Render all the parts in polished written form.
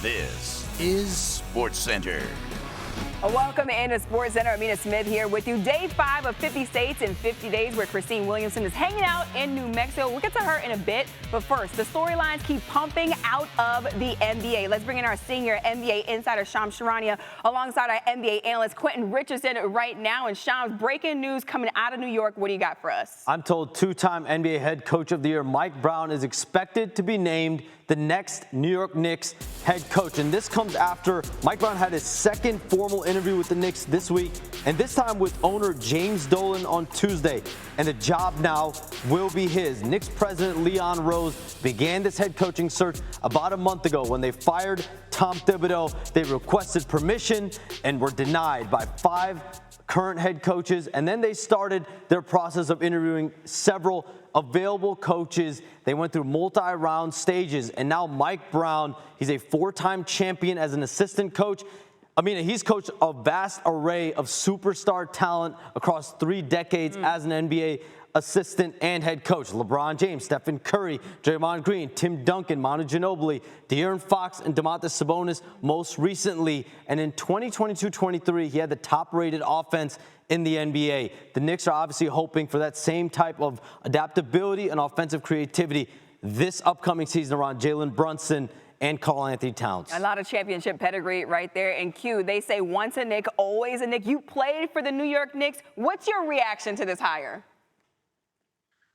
This is SportsCenter. Welcome into SportsCenter. Amina Smith here with you. Day 5 of 50 States in 50 Days, where Christine Williamson is hanging out in New Mexico. We'll get to her in a bit, but first, the storylines keep pumping out of the NBA. Let's bring in our senior NBA insider, Shams Charania, alongside our NBA analyst, Quentin Richardson, right now. And Shams, breaking news coming out of New York. What do you got for us? I'm told two-time NBA head coach of the year, Mike Brown, is expected to be named the next New York Knicks head coach. And this comes after Mike Brown had his second formal interview with the Knicks this week, and this time with owner James Dolan on Tuesday. And the job now will be his. Knicks president Leon Rose began this head coaching search about a month ago. When they fired Tom Thibodeau, they requested permission and were denied by 5 current head coaches, and then they started their process of interviewing several available coaches. They went through multi-round stages, and now Mike Brown, he's a 4-time champion as an assistant coach. I mean, he's coached a vast array of superstar talent across 3 decades as an NBA assistant and head coach. LeBron James, Stephen Curry, Draymond Green, Tim Duncan, Manu Ginobili, De'Aaron Fox, and Domantas Sabonis most recently. And in 2022-23, he had the top-rated offense in the NBA. The Knicks are obviously hoping for that same type of adaptability and offensive creativity this upcoming season around Jalen Brunson and Karl-Anthony Towns. A lot of championship pedigree right there in Q. They say once a Knick, always a Knick. You played for the New York Knicks. What's your reaction to this hire?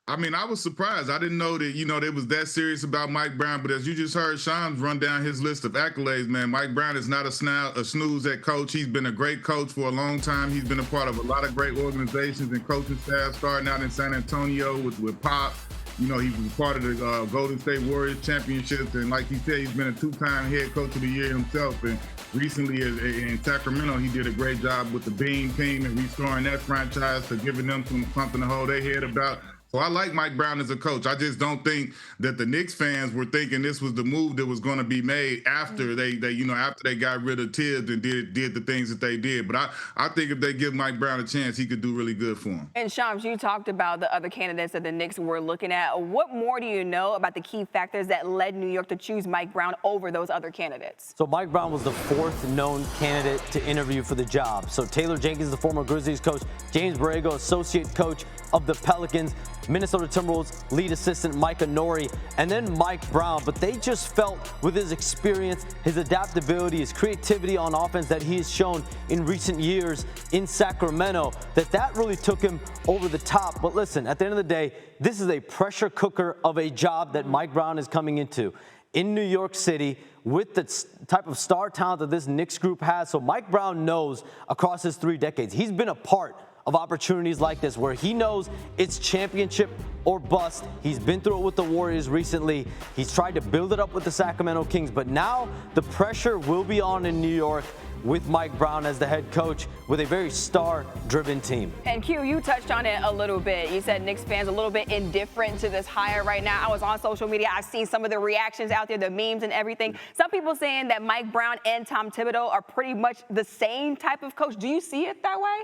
I mean, I was surprised. I didn't know that, they was that serious about Mike Brown. But as you just heard Shams run down his list of accolades, man, Mike Brown is not a snooze at coach. He's been a great coach for a long time. He's been a part of a lot of great organizations and coaching staff, starting out in San Antonio with Pop. He was part of the Golden State Warriors championships. And like he said, he's been a 2-time head coach of the year himself. And recently in Sacramento, he did a great job with the Beam team and restoring that franchise to giving them something to hold their head about. So I like Mike Brown as a coach. I just don't think that the Knicks fans were thinking this was the move that was going to be made after they after they got rid of Tibbs and did the things that they did. But I think if they give Mike Brown a chance, he could do really good for him. And Shams, you talked about the other candidates that the Knicks were looking at. What more do you know about the key factors that led New York to choose Mike Brown over those other candidates? So Mike Brown was the 4th known candidate to interview for the job. So Taylor Jenkins, the former Grizzlies coach, James Borrego, associate coach of the Pelicans, Minnesota Timberwolves lead assistant Mike Nori, and then Mike Brown. But they just felt with his experience, his adaptability, his creativity on offense that he has shown in recent years in Sacramento, that really took him over the top. But listen, at the end of the day, this is a pressure cooker of a job that Mike Brown is coming into in New York City with the type of star talent that this Knicks group has. So Mike Brown knows across his 3 decades, he's been a part of opportunities like this where he knows it's championship or bust. He's been through it with the Warriors recently. He's tried to build it up with the Sacramento Kings, but now the pressure will be on in New York with Mike Brown as the head coach with a very star-driven team. And Q, you touched on it a little bit. You said Knicks fans a little bit indifferent to this hire right now. I was on social media. I've seen some of the reactions out there, the memes and everything. Some people saying that Mike Brown and Tom Thibodeau are pretty much the same type of coach. Do you see it that way?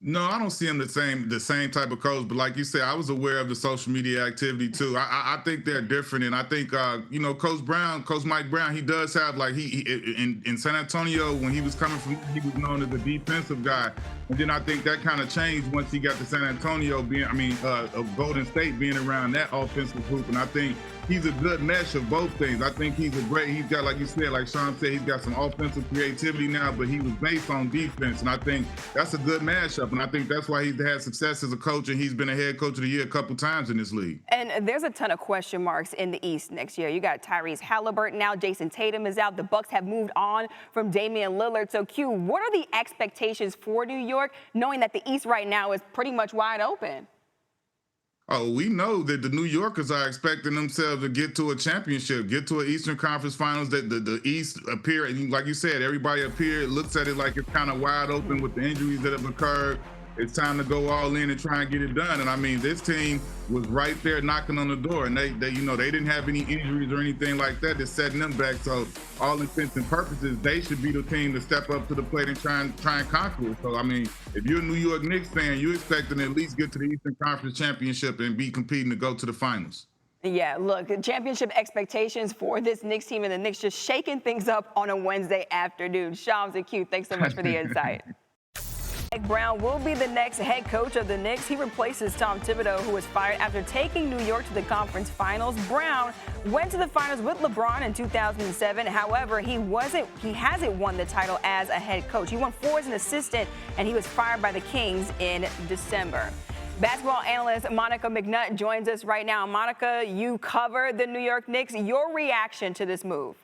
No, I don't see him the same type of coach. But like you said, I was aware of the social media activity too. I think they're different, and I think Coach Mike Brown, he does have in San Antonio when he was coming from, he was known as a defensive guy, and then I think that kind of changed once he got to San Antonio, Golden State being around that offensive group, and I think he's a good mesh of both things. I think he's got, like you said, like Sean said, he's got some offensive creativity now, but he was based on defense. And I think that's a good mashup. And I think that's why he's had success as a coach, and he's been a head coach of the year a couple times in this league. And there's a ton of question marks in the East next year. You got Tyrese Halliburton now. Jason Tatum is out. The Bucks have moved on from Damian Lillard. So, Q, what are the expectations for New York, knowing that the East right now is pretty much wide open? Oh, we know that the New Yorkers are expecting themselves to get to a championship, get to an Eastern Conference Finals. That the East appear, and like you said, everybody looks at it like it's kind of wide open with the injuries that have occurred. It's time to go all in and try and get it done. And I mean, this team was right there knocking on the door, and they didn't have any injuries or anything like that that's setting them back. So all intents and purposes, they should be the team to step up to the plate and try and conquer it. So I mean, if you're a New York Knicks fan, you're expecting to at least get to the Eastern Conference Championship and be competing to go to the finals. Yeah, look, championship expectations for this Knicks team, and the Knicks just shaking things up on a Wednesday afternoon. Shams and Q, thanks so much for the insight. Mike Brown will be the next head coach of the Knicks. He replaces Tom Thibodeau, who was fired after taking New York to the conference finals. Brown went to the finals with LeBron in 2007. However, he hasn't won the title as a head coach. He won 4 as an assistant, and he was fired by the Kings in December. Basketball analyst Monica McNutt joins us right now. Monica, you cover the New York Knicks. Your reaction to this move?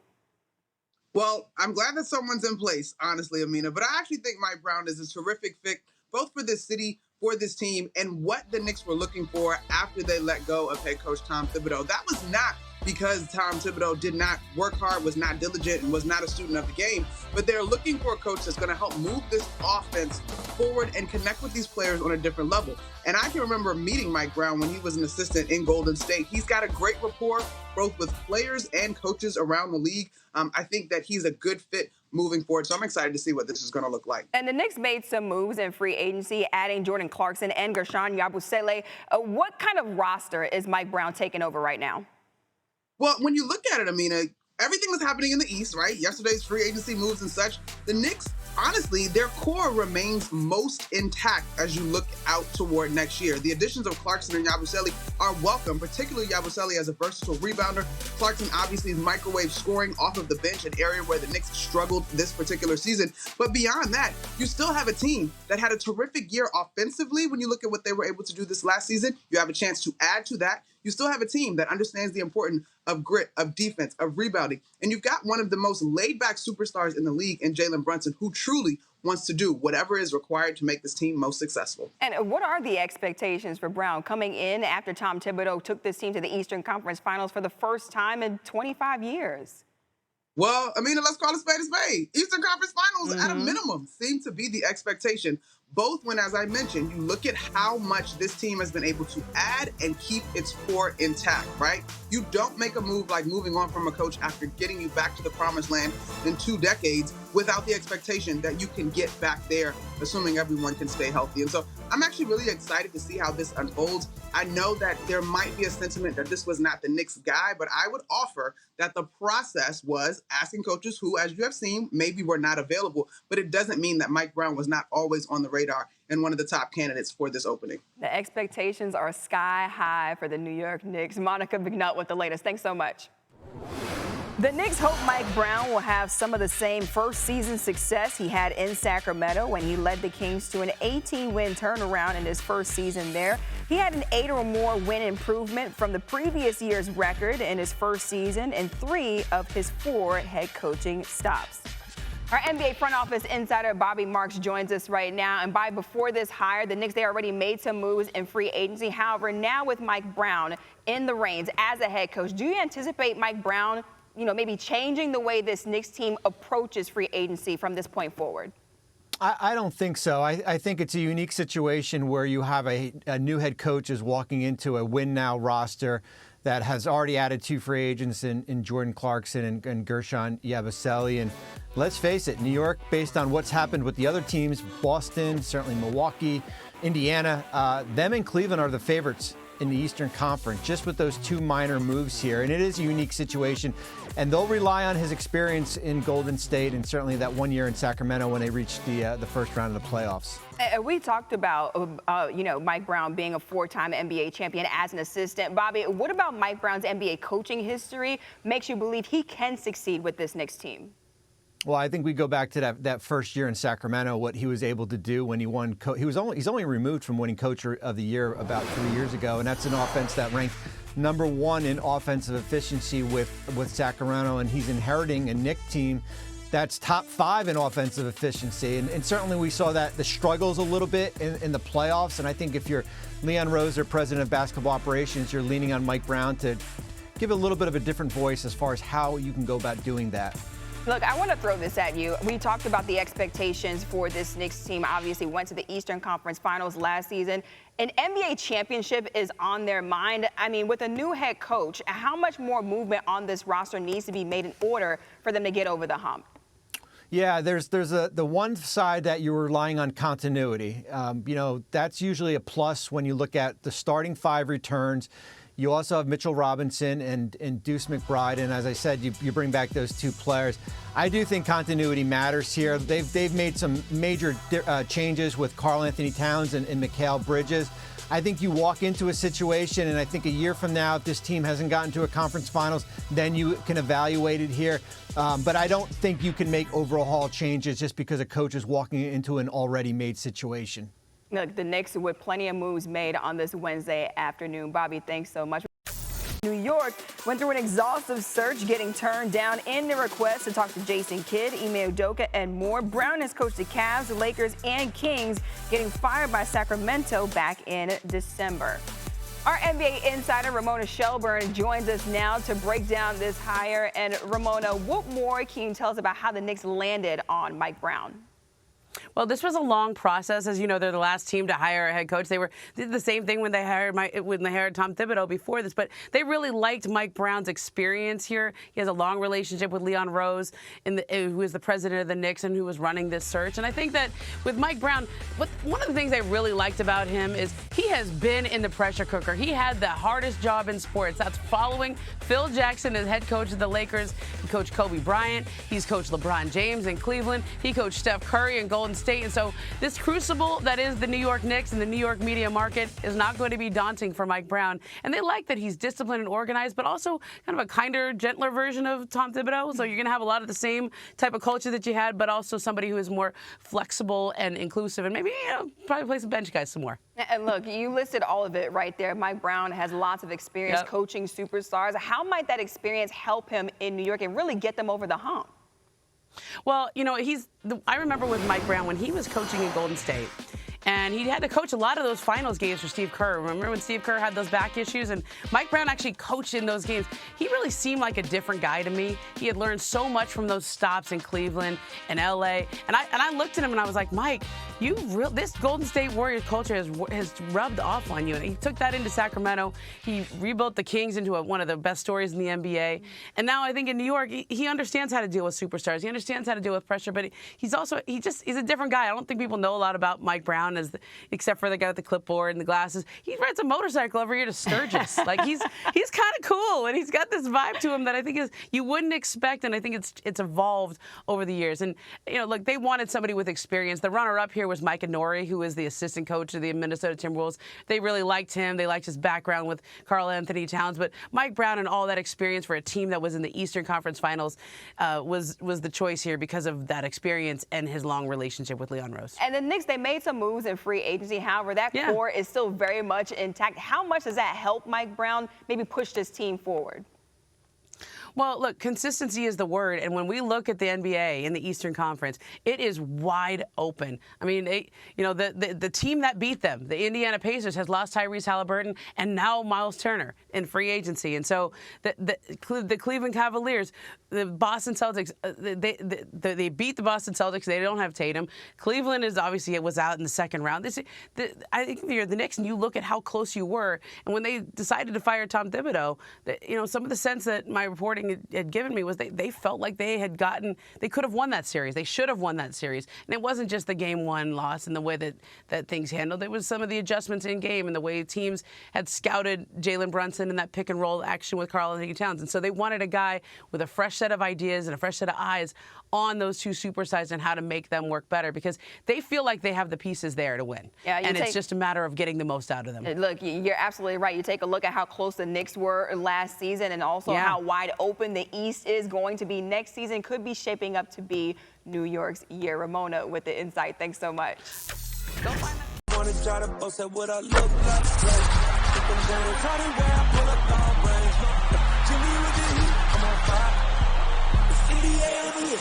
Well, I'm glad that someone's in place, honestly, Amina. But I actually think Mike Brown is a terrific fit, both for this city, for this team, and what the Knicks were looking for after they let go of head coach Tom Thibodeau. That was not because Tom Thibodeau did not work hard, was not diligent, and was not a student of the game, but they're looking for a coach that's going to help move this offense forward and connect with these players on a different level. And I can remember meeting Mike Brown when he was an assistant in Golden State. He's got a great rapport both with players and coaches around the league. I think that he's a good fit moving forward. So I'm excited to see what this is going to look like. And the Knicks made some moves in free agency, adding Jordan Clarkson and Gershon Yabusele. What kind of roster is Mike Brown taking over right now? Well, when you look at it, Amina, everything was happening in the East, right? Yesterday's free agency moves and such. The Knicks, honestly, their core remains most intact as you look out toward next year. The additions of Clarkson and Yabusele are welcome, particularly Yabusele as a versatile rebounder. Clarkson obviously is microwave scoring off of the bench, an area where the Knicks struggled this particular season. But beyond that, you still have a team that had a terrific year offensively. When you look at what they were able to do this last season, you have a chance to add to that. You still have a team that understands the importance of grit, of defense, of rebounding. And you've got one of the most laid-back superstars in the league in Jalen Brunson, who truly wants to do whatever is required to make this team most successful. And what are the expectations for Brown coming in after Tom Thibodeau took this team to the Eastern Conference Finals for the first time in 25 years? Well, Amina, let's call it spade a spade. Eastern Conference Finals, at a minimum, seem to be the expectation. Both when, as I mentioned, you look at how much this team has been able to add and keep its core intact, right? You don't make a move like moving on from a coach after getting you back to the promised land in 2 decades without the expectation that you can get back there, assuming everyone can stay healthy. And so I'm actually really excited to see how this unfolds. I know that there might be a sentiment that this was not the Knicks guy, but I would offer that the process was asking coaches who, as you have seen, maybe were not available, but it doesn't mean that Mike Brown was not always on the radar and one of the top candidates for this opening. The expectations are sky high for the New York Knicks. Monica McNutt with the latest. Thanks so much. The Knicks hope Mike Brown will have some of the same first-season success he had in Sacramento when he led the Kings to an 18-win turnaround in his first season there. He had an 8 or more win improvement from the previous year's record in his first season in 3 of his 4 head coaching stops. Our NBA front office insider Bobby Marks joins us right now. And before this hire, the Knicks, they already made some moves in free agency. However, now with Mike Brown in the reins as a head coach, do you anticipate Mike Brown, maybe changing the way this Knicks team approaches free agency from this point forward? I don't think so. I think it's a unique situation where you have a new head coach is walking into a win-now roster that has already added 2 free agents in Jordan Clarkson and Gershon Yabusele. And let's face it, New York, based on what's happened with the other teams, Boston, certainly Milwaukee, Indiana, them and Cleveland are the favorites in the Eastern Conference, just with those 2 minor moves here. And it is a unique situation. And they'll rely on his experience in Golden State and certainly that 1 year in Sacramento when they reached the first round of the playoffs. We talked about, Mike Brown being a 4-time NBA champion as an assistant. Bobby, what about Mike Brown's NBA coaching history makes you believe he can succeed with this Knicks team? Well, I think we go back to that first year in Sacramento, what he was able to do when he won. He's only removed from winning Coach of the Year about 3 years ago, and that's an offense that ranked number 1 in offensive efficiency with Sacramento, and he's inheriting a Knicks team that's top 5 in offensive efficiency. And certainly we saw that the struggles a little bit in the playoffs, and I think if you're Leon Rose, or president of basketball operations, you're leaning on Mike Brown to give a little bit of a different voice as far as how you can go about doing that. Look, I want to throw this at you. We talked about the expectations for this Knicks team. Obviously went to the Eastern Conference Finals last season. An NBA championship is on their mind. I mean, with a new head coach, how much more movement on this roster needs to be made in order for them to get over the hump? Yeah, there's the one side that you're relying on continuity. That's usually a plus when you look at the starting 5 returns. You also have Mitchell Robinson and Deuce McBride, and as I said, you bring back those two players. I do think continuity matters here. They've made some major changes with Karl Anthony Towns and Mikal Bridges. I think you walk into a situation, and I think a year from now, if this team hasn't gotten to a conference finals, then you can evaluate it here. But I don't think you can make overhaul changes just because a coach is walking into an already made situation. Look, the Knicks with plenty of moves made on this Wednesday afternoon. Bobby, thanks so much. New York went through an exhaustive search, getting turned down in the request to talk to Jason Kidd, Ime Udoka, and more. Brown has coached the Cavs, the Lakers, and Kings, getting fired by Sacramento back in December. Our NBA insider, Ramona Shelburne, joins us now to break down this hire. And Ramona, what more can you tell us about how the Knicks landed on Mike Brown? Well, this was a long process. As you know, they're the last team to hire a head coach. They did the same thing when they hired Tom Thibodeau before this, but they really liked Mike Brown's experience here. He has a long relationship with Leon Rose, who is the president of the Knicks and who was running this search. And I think that with Mike Brown, one of the things I really liked about him is he has been in the pressure cooker. He had the hardest job in sports. That's following Phil Jackson as head coach of the Lakers. He coached Kobe Bryant. He's coached LeBron James in Cleveland. He coached Steph Curry in Golden State. And so this crucible that is the New York Knicks and the New York media market is not going to be daunting for Mike Brown. And they like that he's disciplined and organized, but also kind of a kinder, gentler version of Tom Thibodeau. So you're going to have a lot of the same type of culture that you had, but also somebody who is more flexible and inclusive, and maybe probably play some bench guys some more. And look, you listed all of it right there. Mike Brown has lots of experience coaching superstars. How might that experience help him in New York and really get them over the hump? Well, I remember with Mike Brown when he was coaching in Golden State, and he had to coach a lot of those finals games for Steve Kerr. Remember when Steve Kerr had those back issues? And Mike Brown actually coached in those games. He really seemed like a different guy to me. He had learned so much from those stops in Cleveland and L.A. And I looked at him and I was like, Mike, this Golden State Warriors culture has rubbed off on you. And he took that into Sacramento. He rebuilt the Kings into one of the best stories in the NBA. And now I think in New York, he understands how to deal with superstars. He understands how to deal with pressure. But he's a different guy. I don't think people know a lot about Mike Brown except for the guy with the clipboard and the glasses. He rides a motorcycle every year to Sturgis. Like he's kind of cool, and he's got this vibe to him that I think you wouldn't expect, and I think it's evolved over the years. And look, they wanted somebody with experience. The runner-up here was Mike Inori, who is the assistant coach of the Minnesota Timberwolves. They really liked him. They liked his background with Karl Anthony Towns. But Mike Brown and all that experience for a team that was in the Eastern Conference Finals was the choice here because of that experience and his long relationship with Leon Rose. And the Knicks, they made some moves in free agency. However, that core is still very much intact. How much does that help Mike Brown maybe push this team forward? Well, look, consistency is the word. And when we look at the NBA in the Eastern Conference, it is wide open. I mean, the team that beat them, the Indiana Pacers, has lost Tyrese Halliburton and now Miles Turner in free agency. And so the Cleveland Cavaliers, the Boston Celtics, they beat the Boston Celtics. They don't have Tatum. Cleveland was out in the second round. I think if you're the Knicks and you look at how close you were, and when they decided to fire Tom Thibodeau, some of the sense that my reporting had given me was they felt like they could have won that series. They should have won that series. And it wasn't just the game one loss and the way that things handled. It was some of the adjustments in game and the way teams had scouted Jalen Brunson in that pick and roll action with Karl Anthony Towns. And so they wanted a guy with a fresh set of ideas and a fresh set of eyes on those two superstars and how to make them work better, because they feel like they have the pieces there to win. And it's just a matter of getting the most out of them. Look, you're absolutely right. You take a look at how close the Knicks were last season and also how wide open the East is going to be next season. Could be shaping up to be New York's year. Ramona with the insight. Thanks so much. Go find that. Wanna try to boast at what I look like. Think I'm gonna try to wear I pull up all brains. Jimmy with the heat, I'm on fire. It's 88 over here,